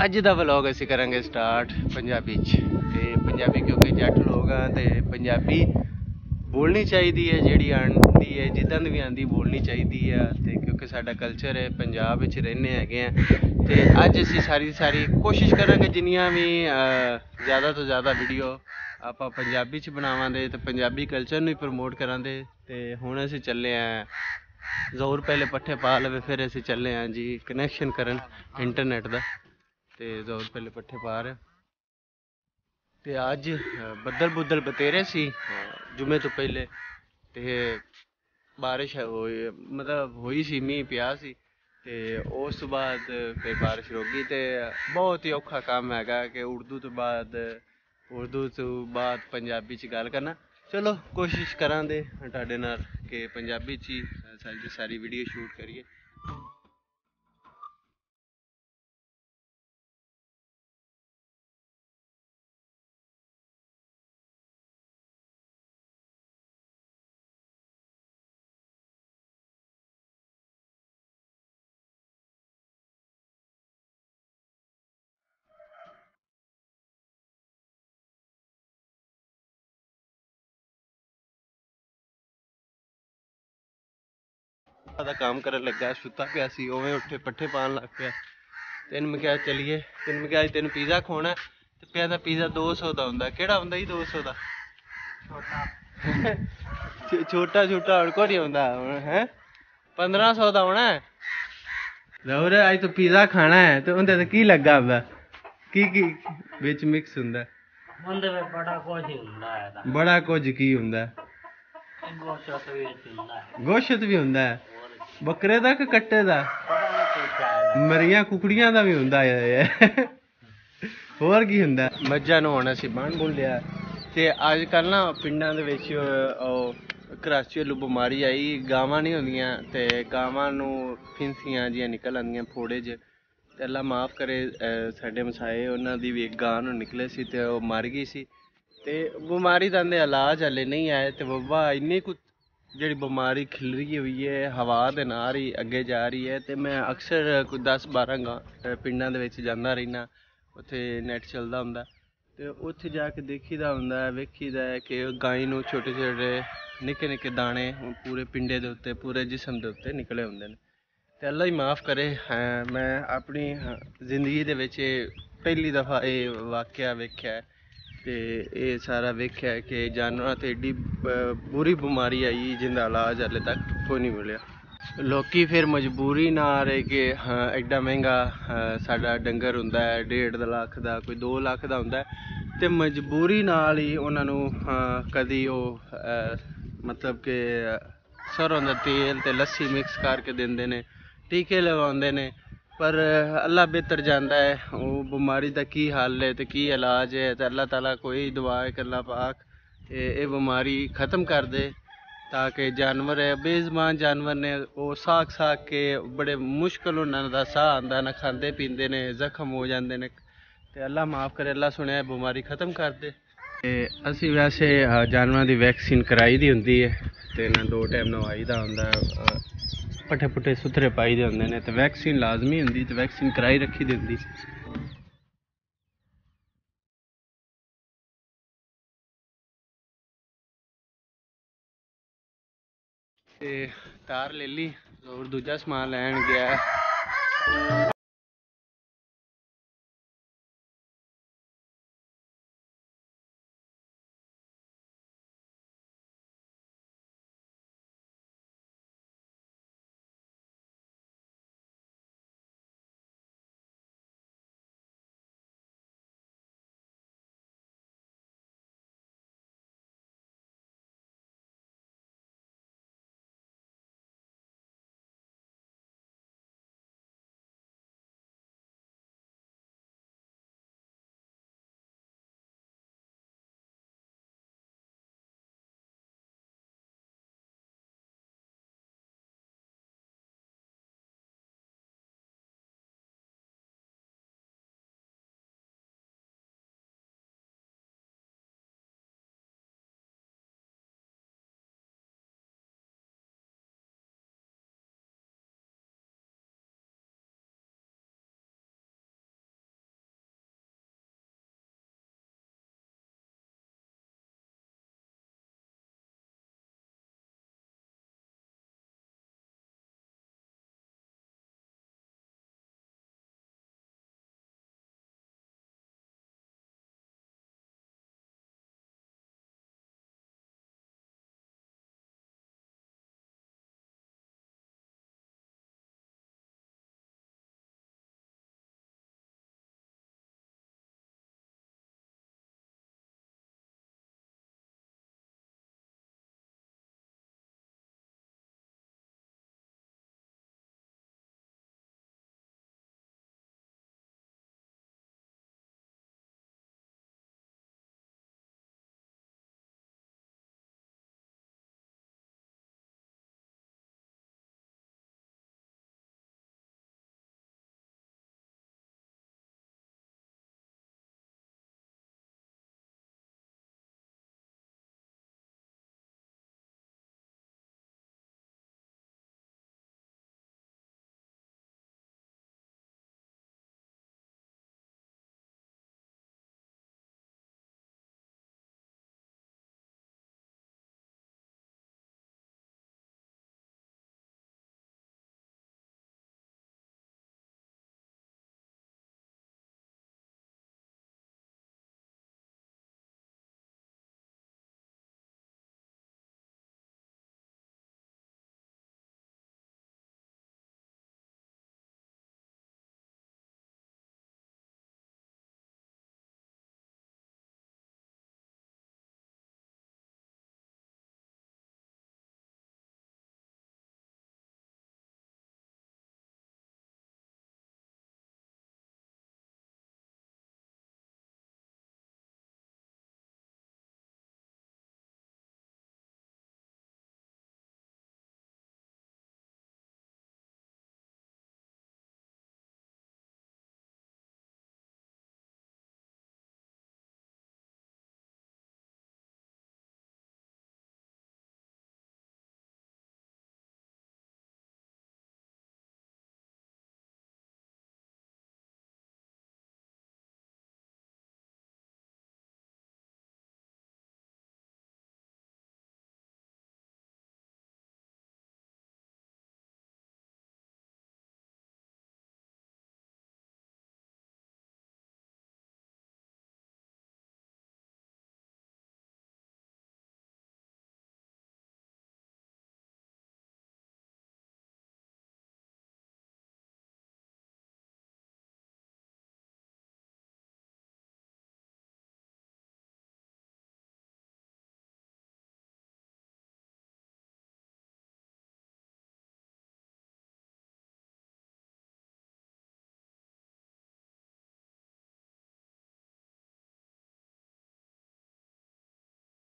ਅੱਜ ਦਾ ਵਲੌਗ ਅਸੀਂ ਕਰਾਂਗੇ ਸਟਾਰਟ ਪੰਜਾਬੀ 'ਚ ਤੇ ਪੰਜਾਬੀ ਕਿਉਂਕਿ ਜੱਟ ਲੋਕ ਆ ਤੇ ਪੰਜਾਬੀ ਬੋਲਣੀ ਚਾਹੀਦੀ ਹੈ, ਜਿਹੜੀ ਆਉਂਦੀ ਹੈ ਜਿੱਦਾਂ ਦੀ ਵੀ ਆਉਂਦੀ ਬੋਲਣੀ ਚਾਹੀਦੀ ਆ। ਤੇ ਕਿਉਂਕਿ ਸਾਡਾ ਕਲਚਰ ਹੈ, ਪੰਜਾਬ ਵਿੱਚ ਰਹਿੰਦੇ ਹੈਗੇ ਆ। ਤੇ ਅੱਜ ਅਸੀਂ ਸਾਰੀ ਕੋਸ਼ਿਸ਼ ਕਰਾਂਗੇ ਜਿੰਨੀਆਂ ਵੀ ਜ਼ਿਆਦਾ ਤੋਂ ਜ਼ਿਆਦਾ ਵੀਡੀਓ ਆਪਾਂ ਪੰਜਾਬੀ 'ਚ ਬਣਾਵਾਂਗੇ ਤੇ ਪੰਜਾਬੀ ਕਲਚਰ ਨੂੰ ਹੀ ਪ੍ਰਮੋਟ ਕਰਾਂਗੇ। ਤੇ ਹੁਣ ਅਸੀਂ ਚੱਲੇ ਆ ਜ਼ੋਰ ਪਹਿਲੇ ਪੱਠੇ ਪਾ ਲਵੇ, ਫਿਰ ਅਸੀਂ ਚੱਲੇ ਹਾਂ ਜੀ ਕਨੈਕਸ਼ਨ ਕਰਨ ਇੰਟਰਨੈਟ ਦਾ। ਤੇ ਜ਼ੋਰ ਪਹਿਲੇ ਪੱਠੇ ਪਾ ਰਹੇ ਤੇ ਅੱਜ ਬੱਦਲ ਬੁੱਦਲ ਬਤੇਰੇ ਸੀ ਜੁਮੇ ਤੋਂ ਪਹਿਲੇ ਤੇ ਬਾਰਿਸ਼ ਹੋਈ, ਮਤਲਬ ਹੋਈ ਸੀ, ਮੀਂਹ ਪਿਆ ਸੀ ਤੇ ਉਸ ਤੋਂ ਬਾਅਦ ਫਿਰ ਬਾਰਿਸ਼ ਰੁਕ ਗਈ। ਤੇ ਬਹੁਤ ਹੀ ਔਖਾ ਕੰਮ ਹੈਗਾ ਕਿ ਉਰਦੂ ਤੋਂ ਬਾਅਦ ਪੰਜਾਬੀ 'ਚ ਗੱਲ ਕਰਨਾ। ਚਲੋ ਕੋਸ਼ਿਸ਼ ਕਰਾਂਗੇ ਤੁਹਾਡੇ ਨਾਲ ਕਿ ਪੰਜਾਬੀ 'ਚ ਹੀ ਸਾਰੀ ਵੀਡੀਓ ਸ਼ੂਟ ਕਰੀਏ। ਦਾ ਕੰਮ ਕਰਨ ਲੱਗਾ, ਸੁੱਤਾ ਪਿਆ ਸੀ, ਉਵੇਂ ਉੱਠੇ ਪੱਠੇ ਪਾਉਣ ਲੱਗ ਪਿਆ। ਤੈਨੂੰ ਮੈਂ ਕਿਹਾ ਚਲੀਏ, ਤੈਨੂੰ ਮੈਂ ਕਿਹਾ ਤੈਨੂੰ ਪੀਜ਼ਾ ਖਵਾਉਣਾ ਤੇ ਪਿਆ ਤਾਂ ਪੀਜ਼ਾ 200 ਦਾ ਹੁੰਦਾ। ਕਿਹੜਾ ਹੁੰਦਾ ਜੀ 200 ਦਾ? ਛੋਟਾ ਹੁਣ ਕੋਈ ਨਹੀਂ ਹੁੰਦਾ ਹੁਣ ਹੈ 1500 ਦਾ ਹੋਣਾ। ਜ਼ੋਰ ਅੱਜ ਤੂੰ ਪੀਜ਼ਾ ਖਾਣਾ ਹੈ ਤੇ ਉਹਦੇ ਤੇ ਕੀ ਲੱਗਾ ਹੁੰਦਾ, ਕੀ ਵਿੱਚ ਮਿਕਸ ਹੁੰਦਾ? ਉਹਦੇ ਵਿੱਚ ਬੜਾ ਕੁਝ ਕੀ ਹੁੰਦਾ? ਗੋਸ਼ਤ ਵੀ ਹੁੰਦਾ ਹੈ, ਬੱਕਰੇ ਦਾ ਕਿ ਕੱਟੇ ਦਾ? ਮਰੀਆਂ ਕੁਕੜੀਆਂ ਦਾ ਵੀ ਹੁੰਦਾ ਹੈ। ਹੋਰ ਕੀ ਹੁੰਦਾ? ਮੱਝਾਂ ਨੂੰ ਹੁਣ ਅਸੀਂ ਬੰਨ ਬੁੰਨ ਲਿਆ ਤੇ ਅੱਜ ਕੱਲ੍ਹ ਨਾ ਪਿੰਡਾਂ ਦੇ ਵਿੱਚ ਉਹ ਕਰਾਚੀ ਵੱਲੋਂ ਬਿਮਾਰੀ ਆਈ, ਗਾਵਾਂ ਨਹੀਂ ਹੁੰਦੀਆਂ ਤੇ ਗਾਵਾਂ ਨੂੰ ਫਿੰਸੀਆਂ ਜਿਹੀਆਂ ਨਿਕਲ ਆਉਂਦੀਆਂ ਫੋੜੇ 'ਚ। ਤੇ ਅੱਲਾ ਮਾਫ਼ ਕਰੇ, ਸਾਡੇ ਮਸਾਏ ਉਹਨਾਂ ਦੀ ਵੀ ਇੱਕ ਗਾਂ ਨੂੰ ਨਿਕਲੇ ਸੀ ਤੇ ਉਹ ਮਰ ਗਈ ਸੀ। ਤੇ ਬਿਮਾਰੀ ਦਾ ਇਲਾਜ ਹਾਲੇ ਨਹੀਂ ਆਏ ਤੇ ਵਬਾ ਇੰਨੀ ਕੁ ਜਿਹੜੀ ਬਿਮਾਰੀ ਖਿਲਰੀ ਹੋਈ ਹੈ ਹਵਾ ਦੇ ਨਾਲ ਹੀ ਅੱਗੇ ਜਾ ਰਹੀ ਹੈ। ਤੇ ਮੈਂ ਅਕਸਰ ਕੋਈ 10-12 ਪਿੰਡਾਂ ਦੇ ਵਿੱਚ ਜਾਂਦਾ ਰਹਿੰਦਾ, ਉੱਥੇ ਨੈਟ ਚੱਲਦਾ ਹੁੰਦਾ ਤੇ ਉੱਥੇ ਜਾ ਕੇ ਦੇਖੀਦਾ ਹੁੰਦਾ, ਵੇਖੀਦਾ ਕਿ ਗਾਂ ਨੂੰ ਛੋਟੇ ਛੋਟੇ ਨਿੱਕੇ ਨਿੱਕੇ ਦਾਣੇ ਪੂਰੇ ਪਿੰਡੇ ਦੇ ਉੱਤੇ, ਪੂਰੇ ਜਿਸਮ ਦੇ ਉੱਤੇ ਨਿਕਲੇ ਹੁੰਦੇ ਨੇ। ਤੇ ਅੱਲਾ ਹੀ ਮਾਫ਼ ਕਰੇ, ਮੈਂ ਆਪਣੀ ਜ਼ਿੰਦਗੀ ਦੇ ਵਿੱਚ ਪਹਿਲੀ ਦਫਾ ਇਹ ਵਾਕਿਆ ਵੇਖਿਆ ਤੇ ਇਹ ਸਾਰਾ ਵੇਖਿਆ ਕਿ ਜਾਨਵਰਾਂ 'ਤੇ ਐਡੀ ਬੁਰੀ ਬਿਮਾਰੀ ਆਈ ਜਿਹਦਾ ਇਲਾਜ ਹਾਲੇ ਤੱਕ ਕੋਈ ਨਹੀਂ ਮਿਲਿਆ। ਲੋਕੀ ਫਿਰ ਮਜਬੂਰੀ ਨਾਲ ਰਹੇ ਕਿ ਹਾਂ ਐਡਾ ਮਹਿੰਗਾ ਸਾਡਾ ਡੰਗਰ ਹੁੰਦਾ ਹੈ, 1.5 ਲੱਖ ਦਾ, ਕੋਈ 2 ਲੱਖ ਦਾ ਹੁੰਦਾ ਤੇ ਮਜਬੂਰੀ ਨਾਲ ਹੀ ਉਹਨਾਂ ਨੂੰ ਕਦੀ ਉਹ ਮਤਲਬ ਕਿ ਸਰੋਂ ਦਾ ਤੇਲ ਤੇ ਲੱਸੀ ਮਿਕਸ ਕਰਕੇ ਦਿੰਦੇ ਨੇ, ਟੀਕੇ ਲਗਾਉਂਦੇ ਨੇ। ਪਰ ਅੱਲਾ ਬਿਹਤਰ ਜਾਣਦਾ ਹੈ ਉਹ ਬਿਮਾਰੀ ਦਾ ਕੀ ਹੱਲ ਹੈ ਤੇ ਕੀ ਇਲਾਜ ਹੈ। ਤੇ ਅੱਲਾਹ ਤਾਲਾ ਕੋਈ ਦੁਆ ਹੈ ਕਿ ਅੱਲਾ ਪਾਕ ਇਹ ਬਿਮਾਰੀ ख़त्म ਕਰ ਦੇ ਤਾਂ ਕਿ ਜਾਨਵਰ ਹੈ, ਬੇਜ਼ੁਬਾਨ ਜਾਨਵਰ ਨੇ, ਉਹ ਸਾਗ ਕੇ ਬੜੇ ਮੁਸ਼ਕਿਲ ਉਹਨਾਂ ਦਾ ਸਾਹ ਆਉਂਦਾ, ਨਾ ਖਾਂਦੇ ਪੀਂਦੇ ਨੇ, ਜ਼ਖਮ ਹੋ ਜਾਂਦੇ ਨੇ। ਤੇ ਅੱਲਾ ਮਾफ़ ਕਰੇ, ਅੱਲਾ ਸੁਣਿਆ ਬਿਮਾਰੀ ख़त्म ਕਰ ਦੇ। ਤੇ ਅਸੀਂ ਵੈਸੇ ਜਾਨਵਰਾਂ ਦੀ ਵੈਕਸੀਨ ਕਰਾਈ ਦੀ ਹੁੰਦੀ ਹੈ ਤੇ ਇਹਨਾਂ 2 ਟਾਈਮ ਨਵਾਈ ਦਾ ਹੁੰਦਾ, ਪੱਠੇ ਪੁੱਠੇ ਸੁਥਰੇ ਪਾਈ ਦੇ ਹੁੰਦੇ ਨੇ ਤੇ ਵੈਕਸੀਨ ਲਾਜ਼ਮੀ ਹੁੰਦੀ ਤੇ ਵੈਕਸੀਨ ਕਰਾਈ ਰੱਖੀ ਦੀ ਹੁੰਦੀ। ਤੇ ਤਾਰ ਲੈ ਲਈ, ਹੋਰ ਦੂਜਾ ਸਮਾਨ ਲੈਣ ਗਿਆ।